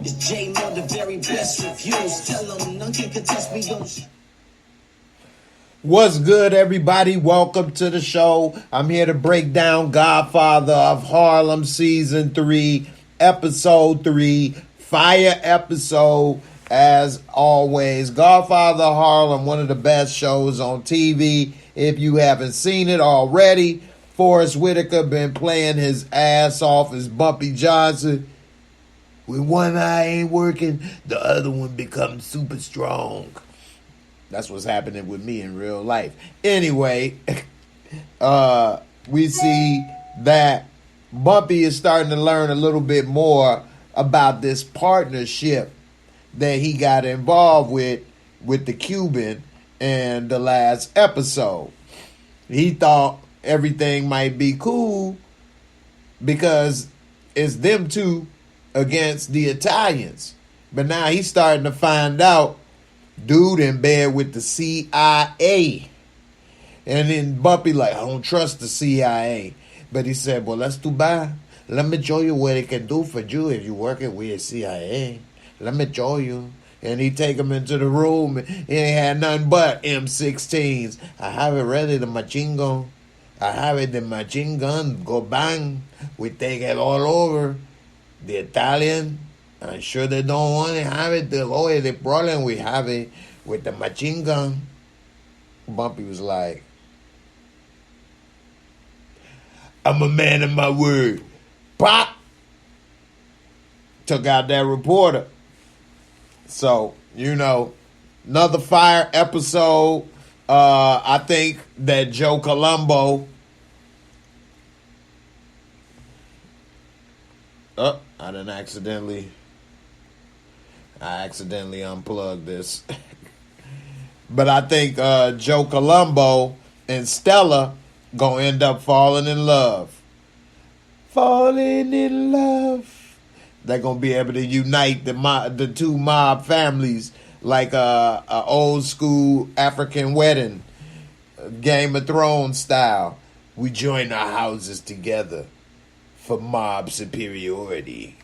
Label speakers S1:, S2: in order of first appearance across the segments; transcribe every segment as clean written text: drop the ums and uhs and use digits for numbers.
S1: It's J-Moore, the very best reviews. Tell them none can contest me.
S2: What's good, everybody? Welcome to the show. I'm here to break down Godfather of Harlem Season 3, Episode 3, Fire episode, as always. Godfather of Harlem, one of the best shows on TV. If you haven't seen it already, Forrest Whitaker been playing his ass off as Bumpy Johnson. When one eye ain't working, the other one becomes super strong. That's what's happening with me in real life. Anyway, we see that Bumpy is starting to learn a little bit more about this partnership that he got involved with the Cuban in the last episode. He thought everything might be cool because it's them two against the Italians. But now he's starting to find out dude in bed with the CIA. And then Bumpy like, I don't trust the CIA. But he said, well, that's too bad. Let me show you what it can do for you if you're working with the CIA. Let me show you. And he take him into the room. And he ain't had nothing but M16s. I have it ready, the machine gun. I have it, the machine gun. Go bang. We take it all over. The Italian, I'm sure they don't want to have it. The problem we have it with the machine gun. Bumpy was like, I'm a man of my word. Pop! Took out that reporter. So, another fire episode. I think that Joe Colombo. I accidentally unplugged this. But I think Joe Colombo and Stella gonna end up falling in love. Falling in love. They're gonna be able to unite the two mob families like a old school African wedding, Game of Thrones style. We join our houses together for mob superiority.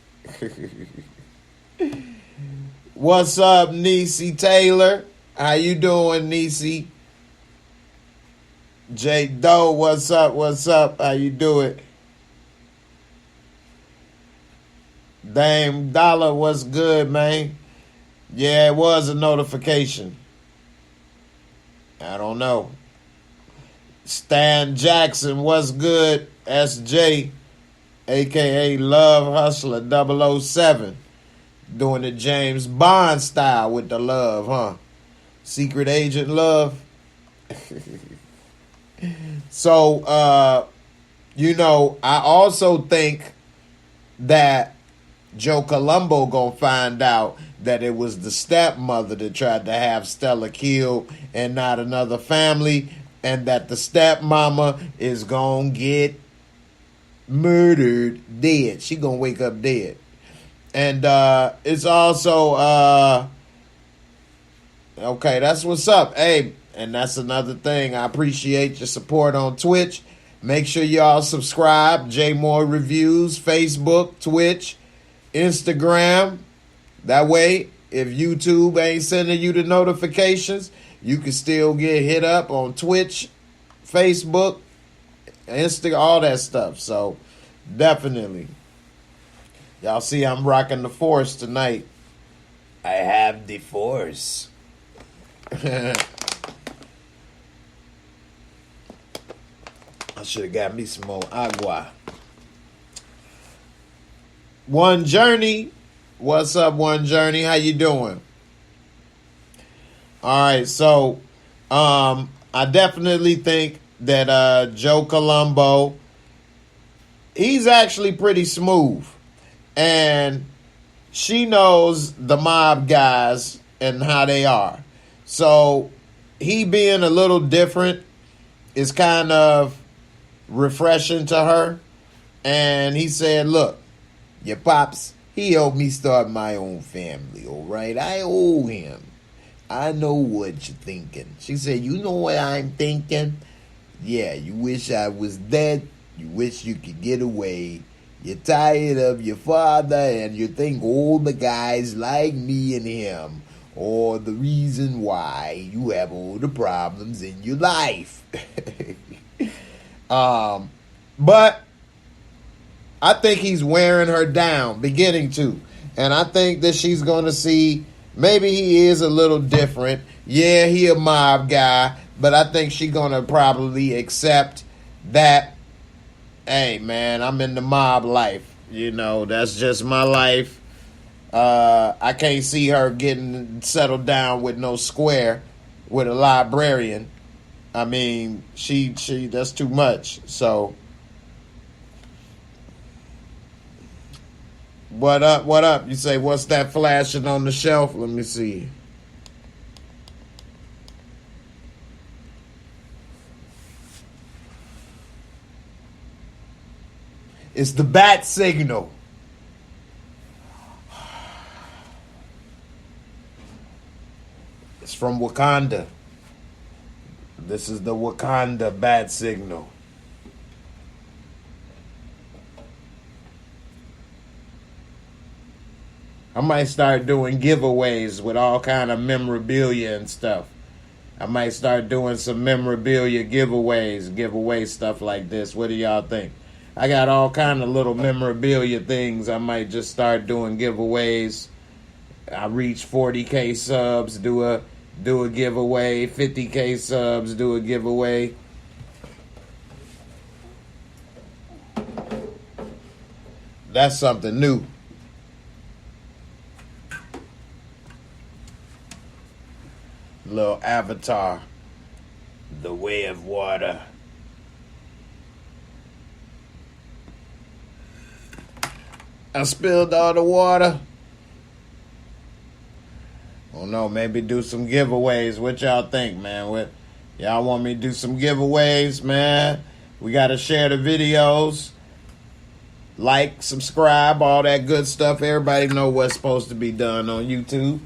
S2: What's up, Niecy Taylor? How you doing, Niecy? J Doe, what's up? What's up? How you doing? Dame Dollar, what's good, man? Yeah, it was a notification. I don't know. Stan Jackson, what's good? SJ, a.k.a. Love Hustler 007. Doing the James Bond style with the love, huh? Secret Agent love. So, I also think that Joe Colombo gonna find out that it was the stepmother that tried to have Stella killed and not another family, and that the stepmama is gonna get murdered dead. She gonna wake up dead. And it's also okay, that's what's up. Hey, and that's another thing. I appreciate your support on Twitch. Make sure y'all subscribe. JAYMOOREREVIEWS, Facebook, Twitch, Instagram. That way, if YouTube ain't sending you the notifications, you can still get hit up on Twitch, Facebook, Insta, all that stuff. So, definitely. Y'all see I'm rocking the Force tonight. I have the Force. I should have got me some more agua. One Journey. What's up, One Journey? How you doing? All right, so I definitely think that Joe Colombo, he's actually pretty smooth. And she knows the mob guys and how they are. So he being a little different is kind of refreshing to her. And he said, look, your pops, he helped me start my own family, all right? I owe him. I know what you're thinking. She said, you know what I'm thinking? Yeah, you wish I was dead. You wish you could get away You're tired of your father and you think all the guys like me and him, or the reason why you have all the problems in your life. But I think he's wearing her down, beginning to. And I think that she's going to see, maybe he is a little different. Yeah, he a mob guy, but I think she's going to probably accept that, hey, man, I'm in the mob life. You know, that's just my life. I can't see her getting settled down with no square with a librarian. I mean, she that's too much. So, what up? You say, what's that flashing on the shelf? Let me see. It's the bat signal. It's from Wakanda. This is the Wakanda bat signal. I might start doing giveaways with all kind of memorabilia and stuff. I might start doing some memorabilia giveaways, giveaway stuff like this. What do y'all think? I got all kind of little memorabilia things. I might just start doing giveaways. I reach 40K subs, do a giveaway. 50K subs, do a giveaway. That's something new. Little avatar. The way of water. I spilled all the water. Oh no, maybe do some giveaways. What y'all think, man? What y'all want me to do some giveaways, man? We gotta share the videos. Like, subscribe, all that good stuff. Everybody know what's supposed to be done on YouTube.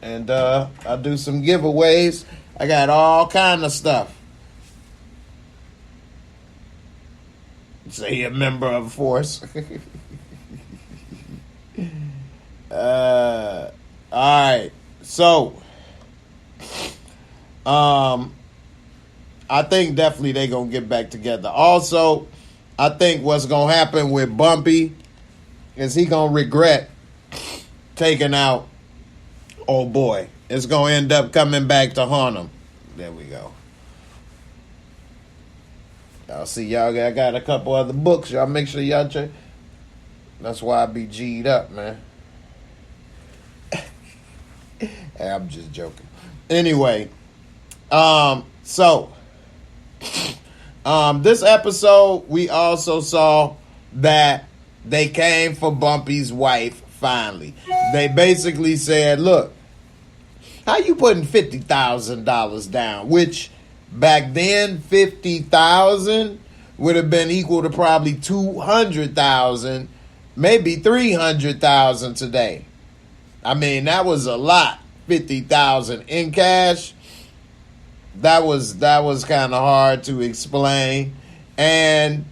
S2: And I'll do some giveaways. I got all kind of stuff. Say a member of a force. All right. So, I think definitely they gonna get back together. Also, I think what's gonna happen with Bumpy is he gonna regret taking out old boy. It's gonna end up coming back to haunt him. There we go. Y'all see, y'all I got a couple other books. Y'all make sure y'all check. That's why I be G'd up, man. Hey, I'm just joking. Anyway, so this episode we also saw that they came for Bumpy's wife finally. They basically said, look, how you putting $50,000 down? Which back then 50,000 would have been equal to probably 200,000, maybe 300,000 today. I mean, that was a lot. 50,000 in cash. That was kind of hard to explain, and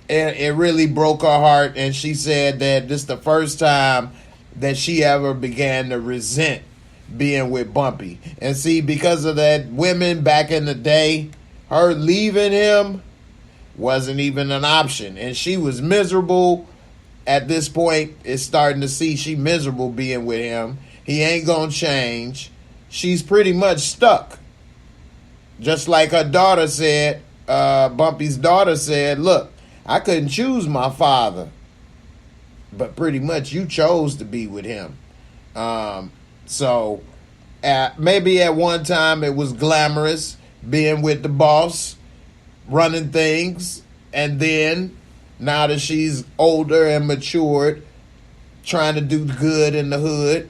S2: it really broke her heart. And she said that this is the first time that she ever began to resent being with Bumpy. And see, because of that, women back in the day, her leaving him wasn't even an option, and she was miserable. At this point, it's starting to see she miserable being with him. He ain't gonna change. She's pretty much stuck. Just like her daughter said, Bumpy's daughter said, look, I couldn't choose my father, but pretty much you chose to be with him. So maybe at one time it was glamorous being with the boss, running things, and then now that she's older and matured, trying to do good in the hood,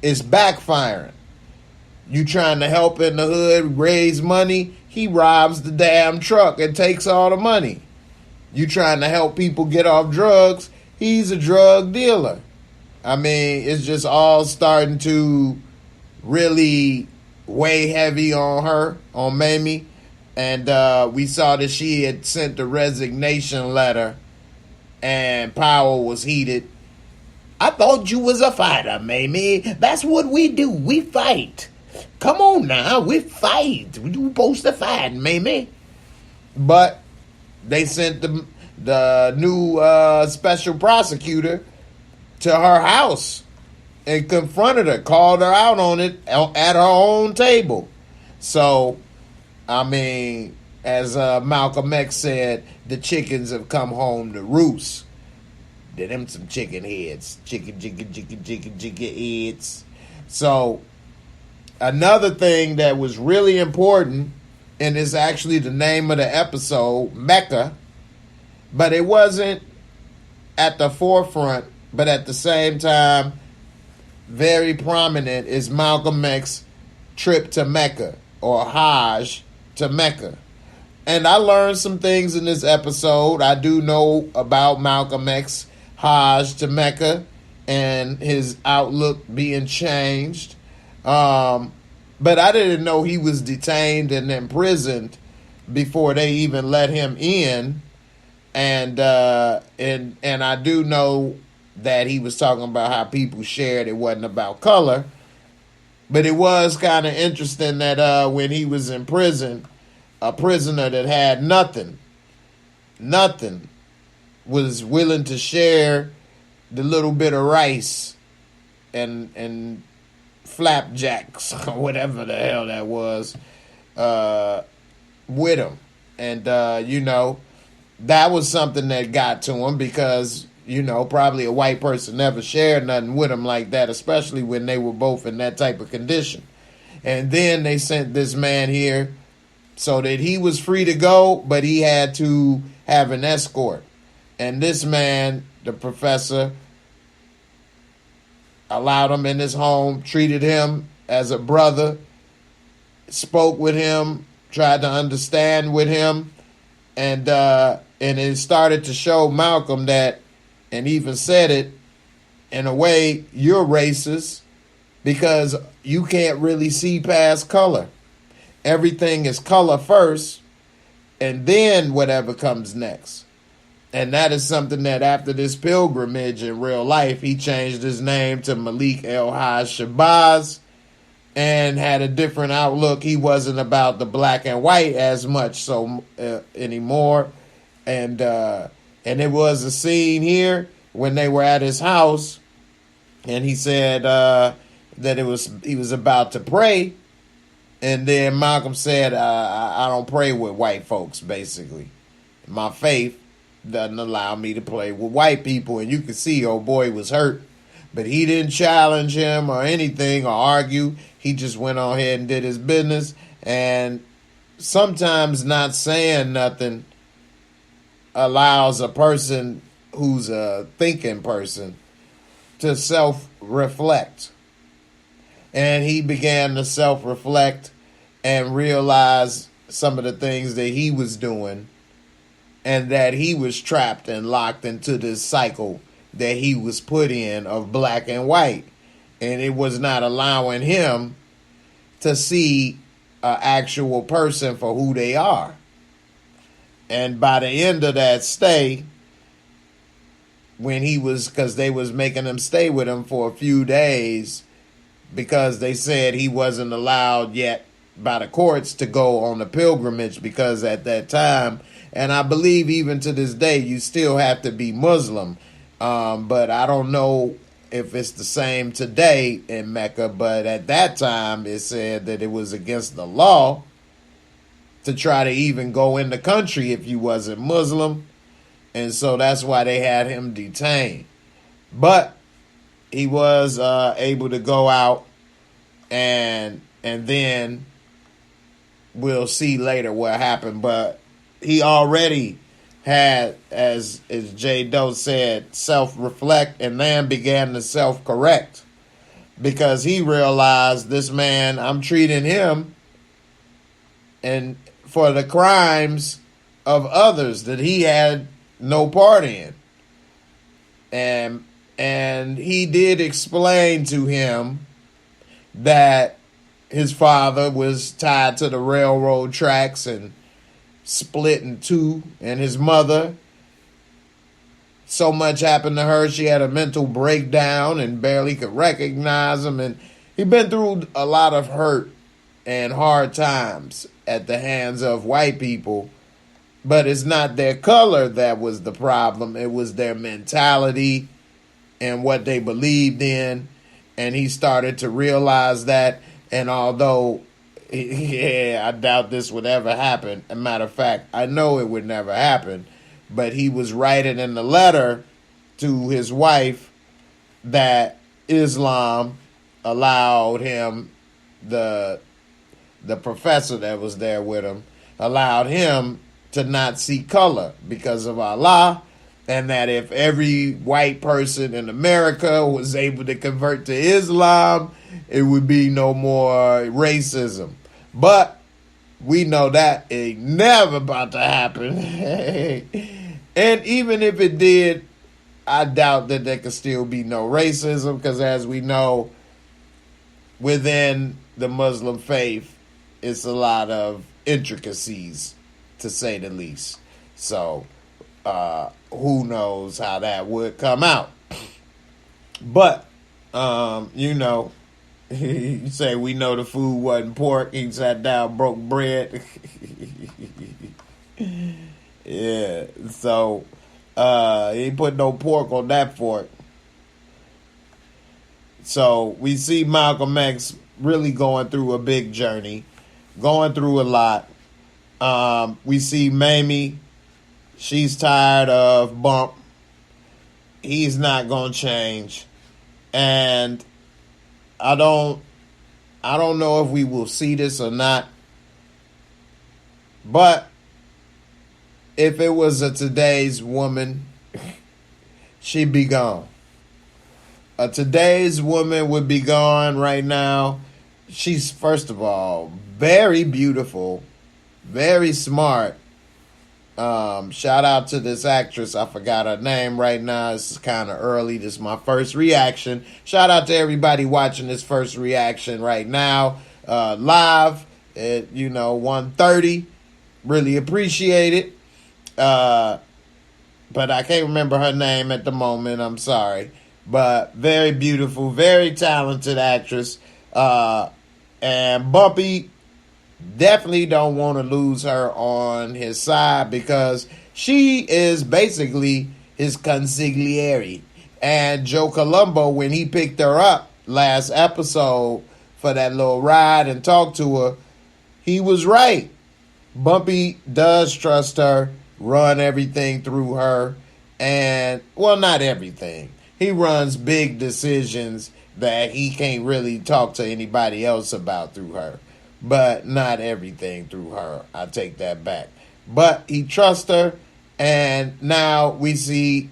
S2: it's backfiring. You trying to help in the hood, raise money, he robs the damn truck and takes all the money. You trying to help people get off drugs, he's a drug dealer. I mean, it's just all starting to really weigh heavy on her, on Mamie. And we saw that she had sent the resignation letter, and power was heated. I thought you was a fighter, Mamie. That's what we do. We fight. Come on now, we fight. We supposed to fight, Mamie. But they sent the new special prosecutor to her house and confronted her, called her out on it at her own table. So, I mean, as Malcolm X said, the chickens have come home to roost. Did them some chicken heads. Chicken heads. So, another thing that was really important, and is actually the name of the episode, Mecca, but it wasn't at the forefront, but at the same time, very prominent, is Malcolm X's trip to Mecca, or Hajj to Mecca. And I learned some things in this episode. I do know about Malcolm X Hajj to Mecca and his outlook being changed. But I didn't know he was detained and imprisoned before they even let him in. And I do know that he was talking about how people shared it wasn't about color. But it was kind of interesting that when he was in prison, a prisoner that had nothing, was willing to share the little bit of rice and flapjacks, or whatever the hell that was, with him. And, that was something that got to him because, probably a white person never shared nothing with him like that, especially when they were both in that type of condition. And then they sent this man here so that he was free to go, but he had to have an escort. And this man, the professor, allowed him in his home, treated him as a brother, spoke with him, tried to understand with him, and it started to show Malcolm that, and even said it, in a way, you're racist because you can't really see past color. Everything is color first, and then whatever comes next. And that is something that after this pilgrimage in real life, he changed his name to Malik El-Haj Shabazz and had a different outlook. He wasn't about the black and white as much so anymore. And it was a scene here when they were at his house, and he said that he was about to pray, and then Malcolm said, I don't pray with white folks, basically. My faith doesn't allow me to play with white people. And you can see old boy was hurt, but he didn't challenge him or anything or argue. He just went on ahead and did his business. And sometimes not saying nothing allows a person who's a thinking person to self-reflect. And he began to self-reflect and realize some of the things that he was doing, and that he was trapped and locked into this cycle that he was put in of black and white. And it was not allowing him to see an actual person for who they are. And by the end of that stay, when because they was making him stay with him for a few days, because they said he wasn't allowed yet by the courts to go on the pilgrimage, because at that time, and I believe even to this day, you still have to be Muslim. But I don't know if it's the same today in Mecca, but at that time it said that it was against the law to try to even go in the country if you wasn't Muslim. And so that's why they had him detained. But he was able to go out, and then we'll see later what happened. But he already had, as J. Doe said, self-reflect, and then began to self-correct, because he realized, this man, I'm treating him and for the crimes of others that he had no part in. And he did explain to him that his father was tied to the railroad tracks, and split in two, and his mother, so much happened to her, she had a mental breakdown and barely could recognize him. And he'd been through a lot of hurt and hard times at the hands of white people. But it's not their color that was the problem. It was their mentality and what they believed in. And he started to realize that. And although, yeah, I doubt this would ever happen. As a matter of fact, I know it would never happen. But he was writing in the letter to his wife that Islam allowed him, the professor that was there with him, allowed him to not see color because of Allah, and that if every white person in America was able to convert to Islam, it would be no more racism. But we know that ain't never about to happen. And even if it did, I doubt that there could still be no racism, because as we know, within the Muslim faith, it's a lot of intricacies, to say the least. So, who knows how that would come out. But, you know, you say we know the food wasn't pork. He sat down, broke bread. Yeah, so he put no pork on that fork. So we see Malcolm X really going through a big journey, going through a lot. We see Mamie. She's tired of Bump. He's not going to change. And I don't know if we will see this or not. But if it was a today's woman, she'd be gone. A today's woman would be gone right now. She's, first of all, very beautiful, very smart. Shout out to this actress. I forgot her name right now. This is kind of early. This is my first reaction. Shout out to everybody watching this first reaction right now. Live at, 1:30. Really appreciate it. But I can't remember her name at the moment. I'm sorry. But very beautiful, very talented actress. And Bumpy, definitely don't want to lose her on his side, because she is basically his consigliere. And Joe Colombo, when he picked her up last episode for that little ride and talked to her, he was right. Bumpy does trust her, run everything through her, and, well, not everything. He runs big decisions that he can't really talk to anybody else about through her. But not everything through her. I take that back. But he trusts her, and now we see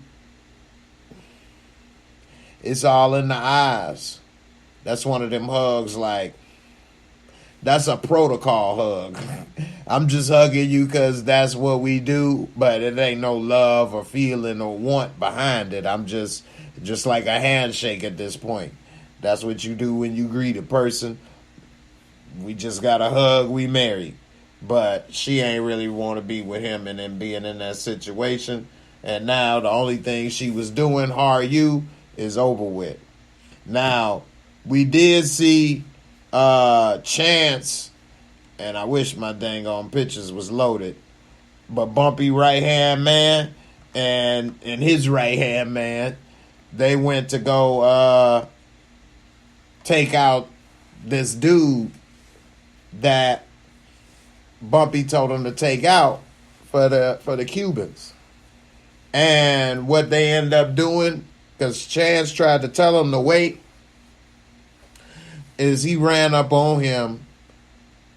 S2: it's all in the eyes. That's one of them hugs, like, that's a protocol hug. I'm just hugging you because that's what we do, but it ain't no love or feeling or want behind it. I'm just like a handshake at this point. That's what you do when you greet a person. We just got a hug, we married. But she ain't really want to be with him and then being in that situation. And now the only thing she was doing, you, is over with. Now, we did see Chance, and I wish my dang on pictures was loaded, but Bumpy right-hand man and his right-hand man, they went to go take out this dude that Bumpy told him to take out for the Cubans. And what they end up doing, because Chance tried to tell him to wait, is he ran up on him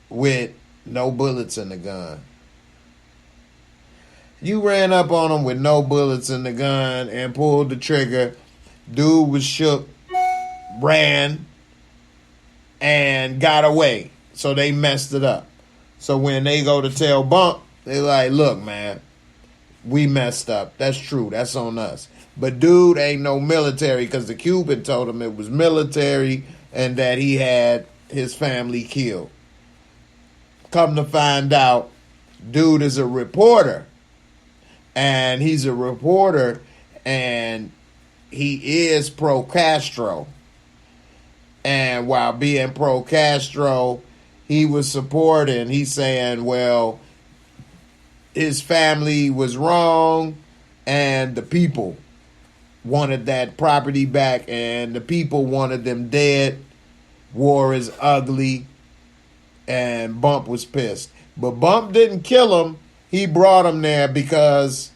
S2: with no bullets in the gun. You ran up on him with no bullets in the gun and pulled the trigger. Dude was shook, ran, and got away. So they messed it up. So when they go to tell Bump, they like, look, man, we messed up. That's true. That's on us. But dude ain't no military, because the Cuban told him it was military and that he had his family killed. Come to find out, dude is a reporter, and he's a reporter, and he is pro-Castro. And while being pro-Castro, he was supporting, he's saying, well, his family was wrong, and the people wanted that property back, and the people wanted them dead. War is ugly, and Bump was pissed. But Bump didn't kill him. He brought him there because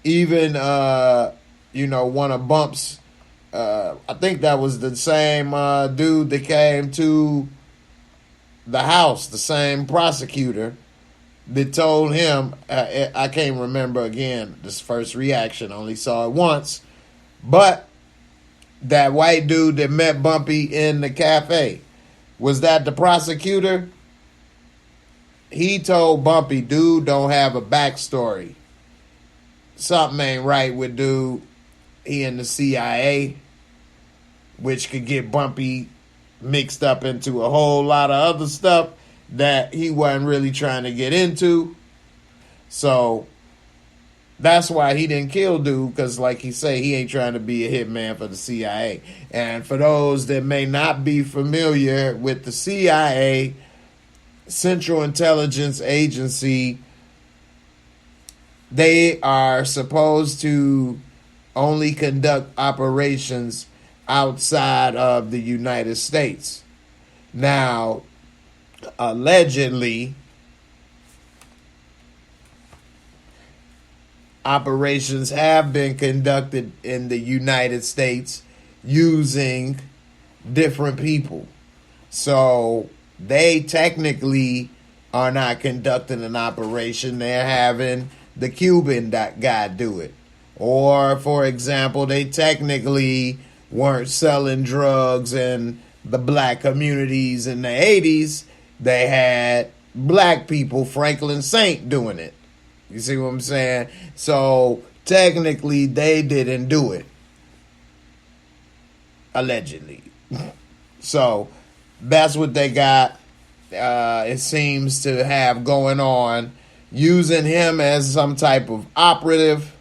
S2: even, one of Bump's, I think that was the same dude that came to the house, the same prosecutor that told him, I can't remember again, this first reaction, only saw it once, but that white dude that met Bumpy in the cafe, was that the prosecutor? He told Bumpy, dude don't have a backstory. Something ain't right with dude. He in the CIA, which could get Bumpy mixed up into a whole lot of other stuff that he wasn't really trying to get into. So that's why he didn't kill dude, because like he say, he ain't trying to be a hitman for the CIA. And for those that may not be familiar with the CIA, Central Intelligence Agency, they are supposed to only conduct operations outside of the United States. Now, allegedly, operations have been conducted in the United States using different people. So they technically are not conducting an operation. They're having the Cuban guy do it. Or, for example, they technically weren't selling drugs in the black communities in the 80s. They had black people, Franklin Saint, doing it. You see what I'm saying? So, technically, they didn't do it. Allegedly. So, that's what they got, it seems to have going on, using him as some type of operative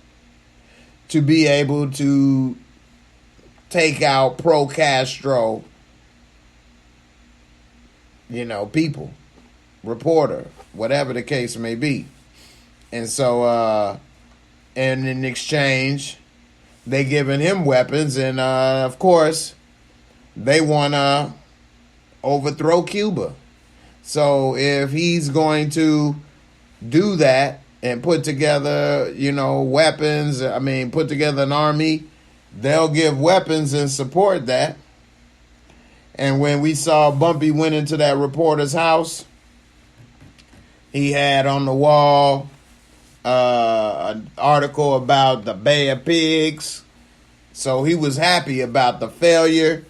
S2: to be able to take out pro-Castro, people, reporter, whatever the case may be. And so, and in exchange, they giving him weapons, and of course, they want to overthrow Cuba. So if he's going to do that and put together, weapons, put together an army, they'll give weapons and support that. And when we saw Bumpy went into that reporter's house, he had on the wall an article about the Bay of Pigs. So he was happy about the failure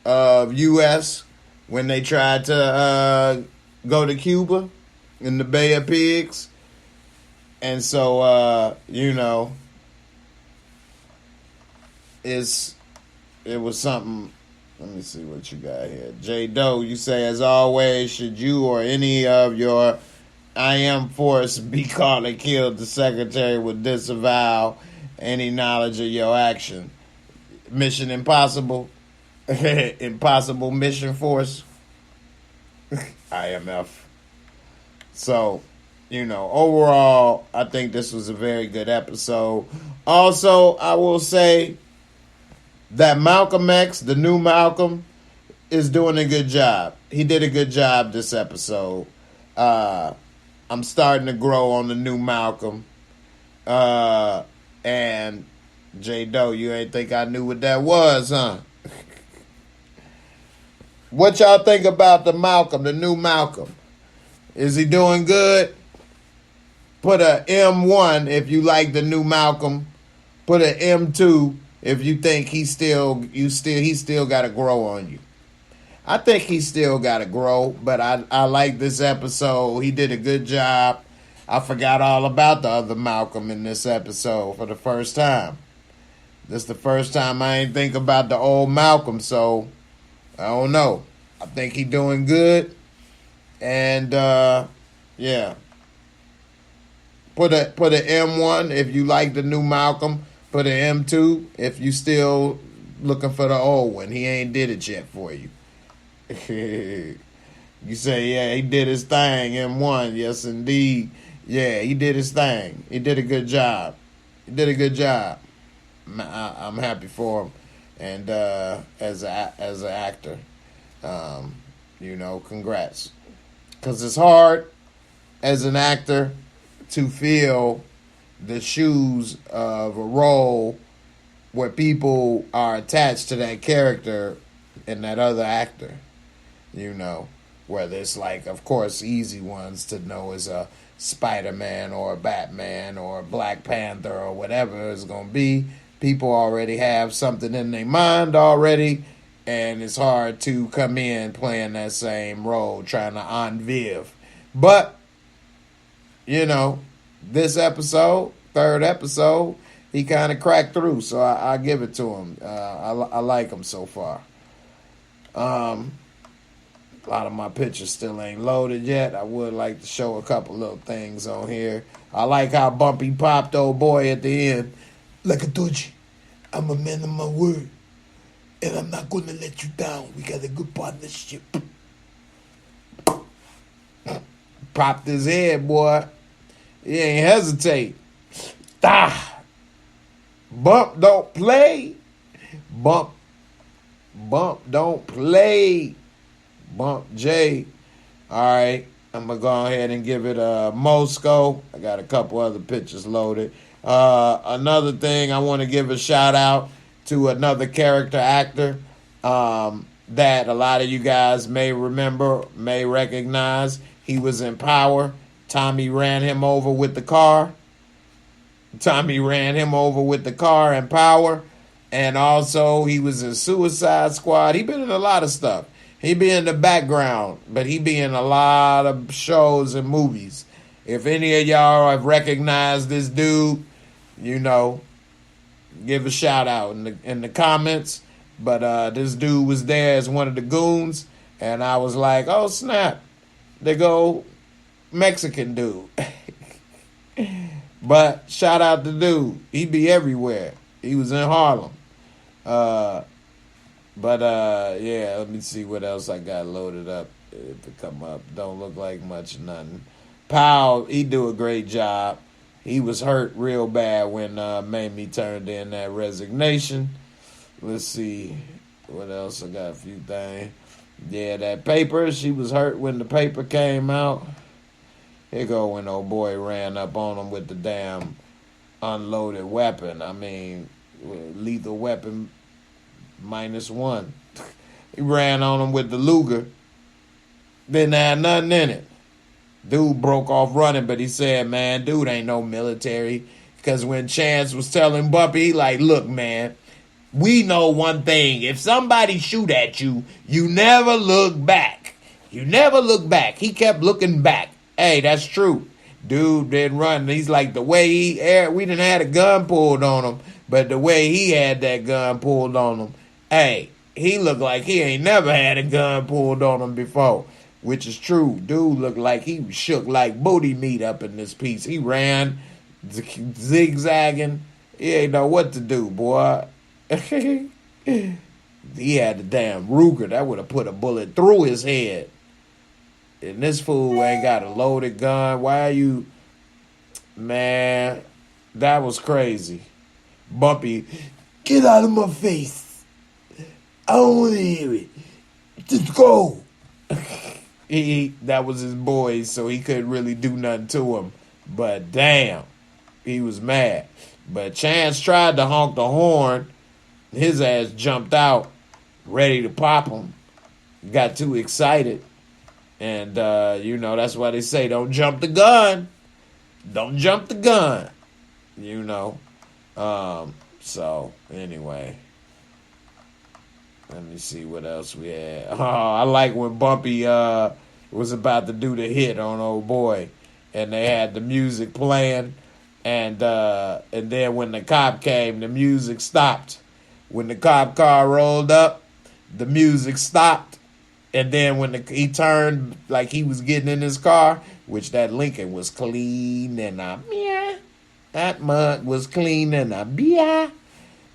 S2: of U.S. when they tried to go to Cuba in the Bay of Pigs. And so, it was something. Let me see what you got here. J. Doe, you say, as always, should you or any of your IM force be caught and killed, the secretary would disavow any knowledge of your action. Mission Impossible. Impossible Mission Force. IMF. So, overall, I think this was a very good episode. Also, I will say that Malcolm X, the new Malcolm, is doing a good job. He did a good job this episode. I'm starting to grow on the new Malcolm. And J. Doe, you ain't think I knew what that was, huh? What y'all think about the Malcolm, the new Malcolm? Is he doing good? Put a M1 if you like the new Malcolm. Put an M2 if you think he still got to grow on you. I think he still got to grow, but I like this episode. He did a good job. I forgot all about the other Malcolm in this episode for the first time. This is the first time I ain't think about the old Malcolm, so I don't know. I think he doing good. And, yeah. Put a M1 if you like the new Malcolm. Put an M2 if you still looking for the old one. He ain't did it yet for you. You say, yeah, he did his thing, M1. Yes, indeed. Yeah, he did his thing. He did a good job. He did a good job. I'm happy for him. And as an actor, congrats. Because it's hard as an actor to fill the shoes of a role where people are attached to that character and that other actor. Whether it's like, of course, easy ones to know is a Spider-Man or a Batman or a Black Panther or whatever it's going to be. People already have something in their mind already, and it's hard to come in playing that same role, trying to en vive. But, this episode, third episode, he kind of cracked through, so I give it to him. I like him so far. A lot of my pictures still ain't loaded yet. I would like to show a couple little things on here. I like how Bumpy popped old boy at the end.
S3: Like I told you, I'm a man of my word, and I'm not going to let you down. We got a good partnership.
S2: Popped his head, boy. He ain't hesitate. Bump don't play. Bump don't play. Bump J. All right, I'm going to go ahead and give it a Moscow. I got a couple other pictures loaded. Another thing, I want to give a shout out to another character actor that a lot of you guys may remember, may recognize. He was in Power. Tommy ran him over with the car. In Power. And also, he was in Suicide Squad. He been in a lot of stuff. He be in the background, but he be in a lot of shows and movies. If any of y'all have recognized this dude, give a shout out in the comments. But this dude was there as one of the goons, and I was like, oh snap, there go Mexican dude. But shout out to dude. He be everywhere. He was in Harlem. Yeah, let me see what else I got loaded up. If it come up, don't look like much, nothing. Powell, he do a great job. He was hurt real bad when Mamie turned in that resignation. Let's see what else. I got a few things. Yeah, that paper, she was hurt when the paper came out. Here go when old boy ran up on him with the damn unloaded weapon. I mean, lethal weapon -1. He ran on him with the Luger. Didn't have nothing in it. Dude broke off running, but he said, man, dude ain't no military. Because when Chance was telling Bumpy, he like, look, man, we know one thing. If somebody shoot at you, you never look back. You never look back. He kept looking back. Hey, that's true. Dude didn't run. He's like, the way we didn't have a gun pulled on him, but the way he had that gun pulled on him, hey, he looked like he ain't never had a gun pulled on him before, which is true. Dude looked like he shook like booty meat up in this piece. He ran, zigzagging. He ain't know what to do, boy. He had the damn Ruger. That would have put a bullet through his head. And this fool ain't got a loaded gun. Why are you... Man, that was crazy. Bumpy,
S3: Get out of my face. I don't want to hear it. Just go.
S2: That was his boy, so he couldn't really do nothing to him. But damn, he was mad. But Chance tried to honk the horn. His ass jumped out, ready to pop him. Got too excited. And, that's why they say, don't jump the gun. Don't jump the gun. So, anyway. Let me see what else we had. Oh, I like when Bumpy was about to do the hit on old boy. And they had the music playing. And then when the cop came, the music stopped. When the cop car rolled up, the music stopped. And then when he turned like he was getting in his car, which that Lincoln was clean and that mug was clean and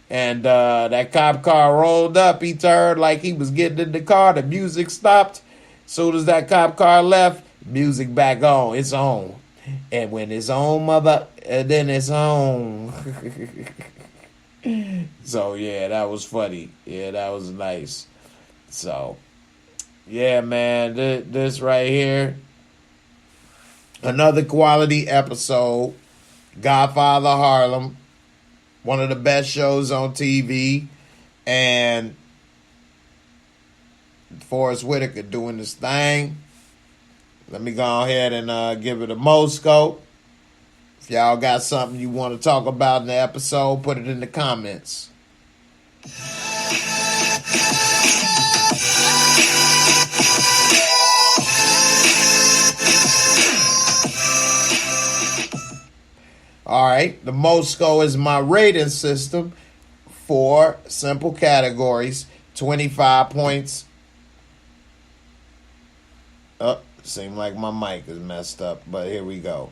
S2: and that cop car rolled up. He turned like he was getting in the car. The music stopped. Soon as that cop car left, music back on. It's on. And when it's on, then it's on. So, yeah, that was funny. Yeah, that was nice. So, yeah, man, this right here, another quality episode. Godfather Harlem, one of the best shows on TV. And Forrest Whitaker doing this thing. Let me go ahead and give it a Moscow. If y'all got something you want to talk about in the episode, put it in the comments. All right, the Moscow is my rating system for simple categories, 25 points. Seemed like my mic is messed up, but here we go.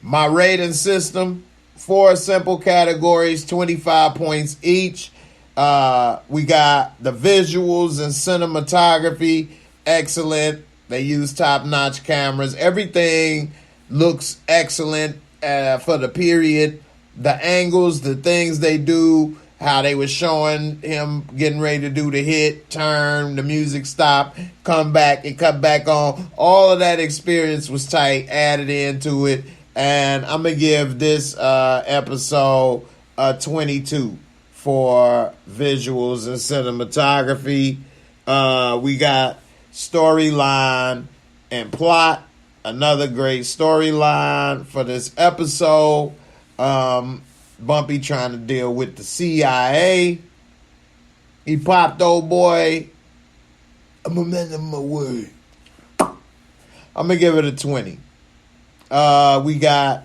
S2: My rating system, 4 simple categories, 25 points each. We got the visuals and cinematography, excellent. They use top-notch cameras. Everything looks excellent for the period. The angles, the things they do, how they were showing him getting ready to do the hit, turn, the music stop, come back, and cut back on. All of that experience was tight, added into it. And I'm going to give this episode a 22 for visuals and cinematography. We got storyline and plot. Another great storyline for this episode. Bumpy trying to deal with the CIA. He popped old boy.
S3: I'm a man of my word.
S2: I'm going to give it a 20. We got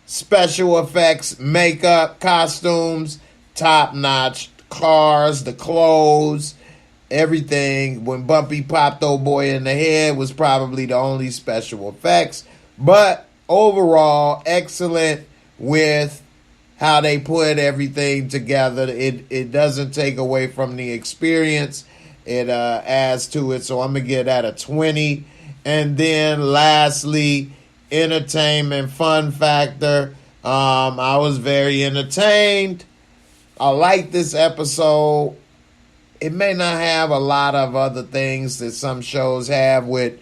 S2: special effects, makeup, costumes, top-notch, cars, the clothes, everything. When Bumpy popped old boy in the head was probably the only special effects. But overall, excellent with how they put everything together. It doesn't take away from the experience. It adds to it. So I'm going to give that a 20. And then lastly, entertainment, fun factor. I was very entertained. I like this episode. It may not have a lot of other things that some shows have with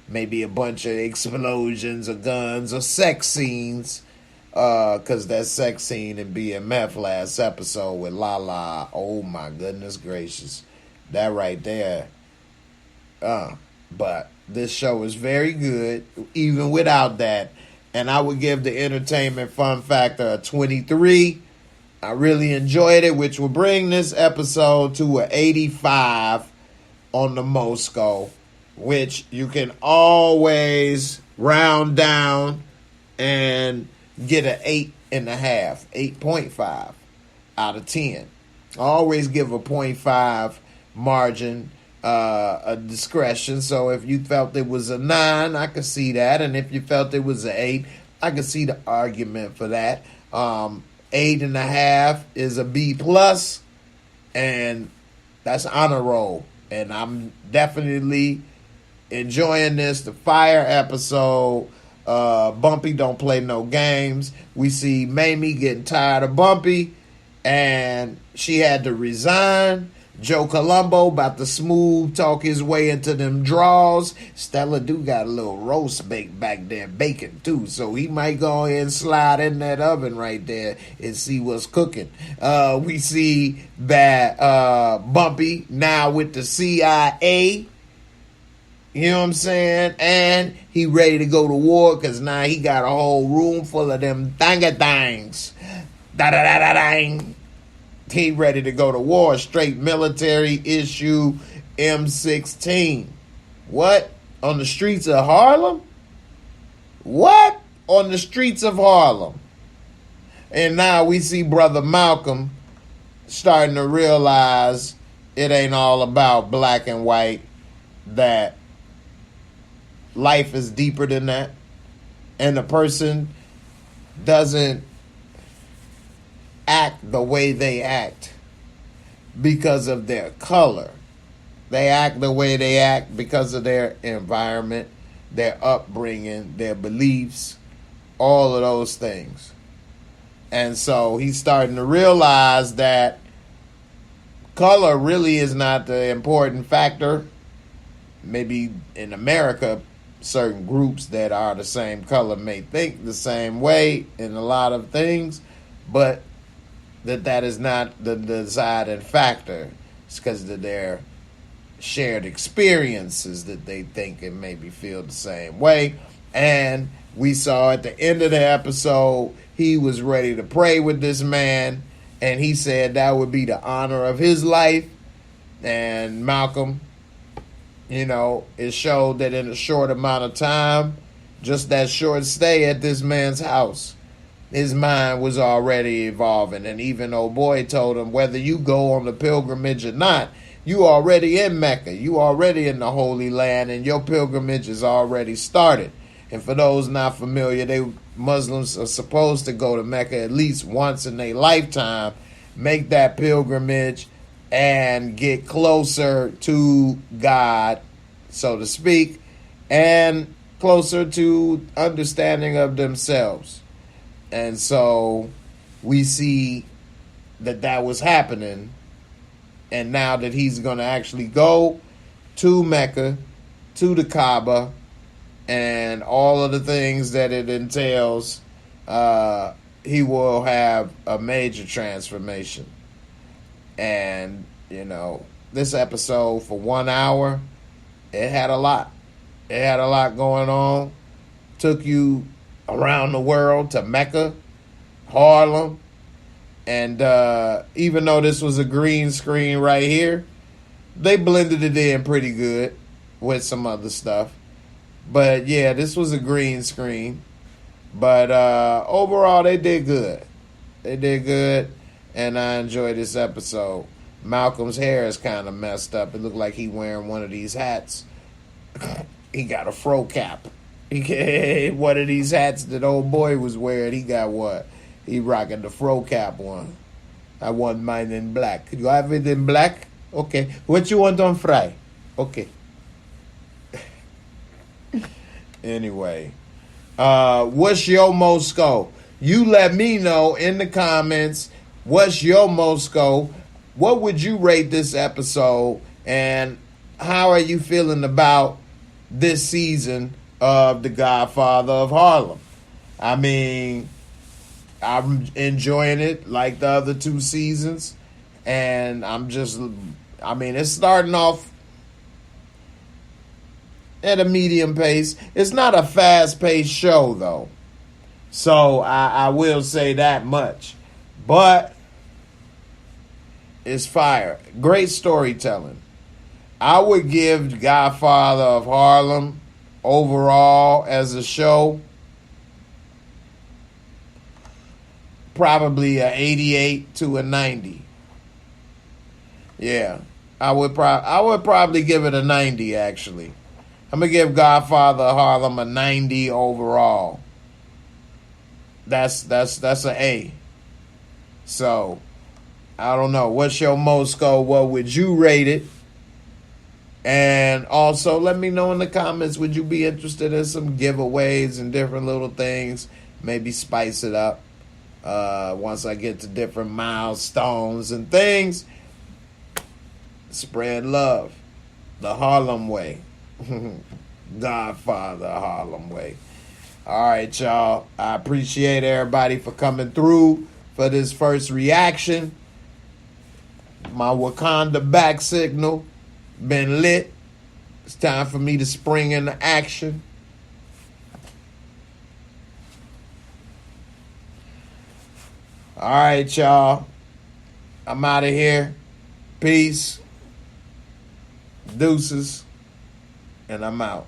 S2: maybe a bunch of explosions or guns or sex scenes. Because that sex scene in BMF last episode with Lala, oh my goodness gracious. That right there. But this show is very good, even without that. And I would give the entertainment fun factor a 23. I really enjoyed it, which will bring this episode to an 85 on the Moscow, which you can always round down and get an 8.5, 8.5 out of 10. I always give a 0.5 margin a discretion. So if you felt it was a 9, I could see that. And if you felt it was an 8, I could see the argument for that. 8.5 is a B plus, and that's honor roll. And I'm definitely enjoying this. The fire episode. Bumpy don't play no games. We see Mamie getting tired of Bumpy, and she had to resign. Joe Colombo about to smooth talk his way into them draws. Stella do got a little roast baked back there, bacon too, so he might go ahead and slide in that oven right there and see what's cooking. We see that Bumpy now with the CIA. You know what I'm saying? And he ready to go to war because now he got a whole room full of them things. Da-da-da-da-dang. He ready to go to war. Straight military issue M16. What? On the streets of Harlem? What? On the streets of Harlem. And now we see Brother Malcolm starting to realize it ain't all about black and white. that life is deeper than that, and the person doesn't act the way they act because of their color. They act the way they act because of their environment, their upbringing, their beliefs, all of those things. And so he's starting to realize that color really is not the important factor. Maybe in America, certain groups that are the same color may think the same way in a lot of things, but that is not the deciding factor. It's because of their shared experiences that they think and maybe feel the same way. And we saw at the end of the episode, he was ready to pray with this man, and he said that would be the honor of his life. And Malcolm, it showed that in a short amount of time, just that short stay at this man's house, his mind was already evolving. And even old boy told him, whether you go on the pilgrimage or not, you already in Mecca. You already in the Holy Land, and your pilgrimage is already started. And for those not familiar, Muslims are supposed to go to Mecca at least once in their lifetime, make that pilgrimage, and get closer to God, so to speak, and closer to understanding of themselves. And so we see that was happening. And now that he's going to actually go to Mecca, to the Kaaba, and all of the things that it entails, he will have a major transformation. And, this episode for 1 hour, it had a lot. It had a lot going on. Took you around the world to Mecca, Harlem. And even though this was a green screen right here, they blended it in pretty good with some other stuff. But yeah, this was a green screen. But overall, they did good. They did good, and I enjoyed this episode. Malcolm's hair is kind of messed up. It looked like he wearing one of these hats. He got a fro cap. One of these hats that old boy was wearing, he got what? He rocking the fro cap one. I want mine in black. You have it in black? Okay. What you want on fry? Okay. Anyway. What's your Moscow? You let me know in the comments. What's your Moscow? What would you rate this episode? And how are you feeling about this season of The Godfather of Harlem? I mean, I'm enjoying it like the other two seasons. And it's starting off at a medium pace. It's not a fast-paced show, though. So I will say that much. But it's fire. Great storytelling. I would give Godfather of Harlem overall as a show probably a 88 to a 90. Yeah, I would probably give it a 90 actually. I'm gonna give Godfather of Harlem a 90 overall. That's an A. So I don't know. What's your Moscow? What would you rate it? And also let me know in the comments, would you be interested in some giveaways and different little things? Maybe spice it up once I get to different milestones and things. Spread love. The Harlem way. Godfather Harlem way. All right, y'all. I appreciate everybody for coming through for this first reaction. My Wakanda back signal been lit. It's time for me to spring into action. All right, y'all. I'm out of here. Peace. Deuces. And I'm out.